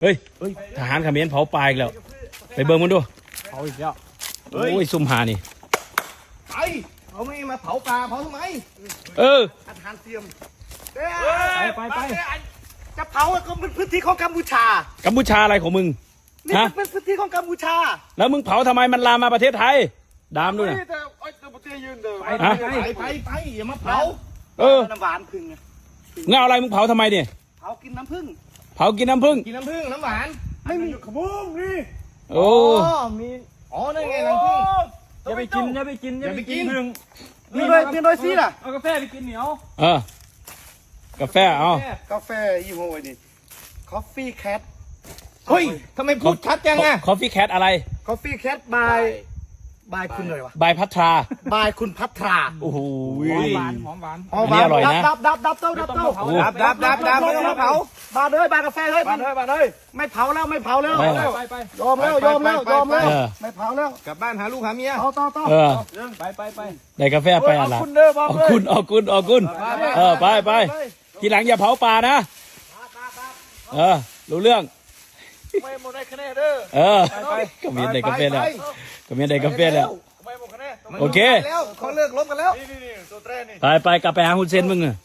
เฮ้ยทหารเขมรเผาปลาอีกแล้วไปเบิ่งมันดู เผาอีกแล้ว โอ้ยซุ่มหานี่ ไปเขาไม่มาเผาปลาเผาทำไม เออ อาหารเตรียมไปจะเผาก็เป็นพื้นที่ของกัมพูชา กัมพูชาอะไรของมึง นี่ ฮะ เป็นพื้นที่ของกัมพูชา แล้วมึงเผาทำไมมันลามมาประเทศไทยดามด้วยนะ ไปอย่ามาเผา เออ น้ำหวานพึ่งไง เงาอะไรมึงเผาทำไมเนี่ย เผากินน้ำผึ้ง เผากินน้ำผึ้ง กินน้ำผึ้งน้ำหวานไม่มีขบุ้งนี่ โอ้ มีอ๋อนั่นไงน้ำผึ้ง อย่าไปกินอย่าไปกินอย่าไปกินพึ่ง มีโดยซีล่ะ เอากาแฟไปกินเหนียว เออกาแฟเอา กาแฟยี่ห้อนี้ Coffee Cat เฮ้ยทำไมพูดชัดจังอะ คอฟฟี่แคทอะไร Coffee Catบายคุณเลยวะ บายพัทรา บายคุณพัทรา โอ้โห หอมหวานหอมหวาน อันนี้อร่อยนะ ดับเต้า ไม่ต้องมาเผา ดับไม่ต้องมาเผาบาดเลยบาดกาแฟเลยบาดเลยไม่เผาแล้วไม่เผาแล้ว ไป ยอมแล้วไม่เผาแล้ว กลับบ้านหาลูกหาเมีย ต่อ เออ ไป ได้กาแฟไปอ่ะล่ะ คุณเด้อบอก เอา เลย คุณเอาคุณเอาคุณเออไปทีหลังอย่าเผาป่านะเออรู้เรื่อง ไม่หมดได้คะแนนเด้อ เออก็มีได้กาแฟแล้วก็มีได้กาแฟแล้ว ไม่หมดคะแนน โอเค แล้วเขาเลิกลบกันแล้วนี่ตัวแตรนี่ ไปกลับไปหาฮุนเซนมึงอะ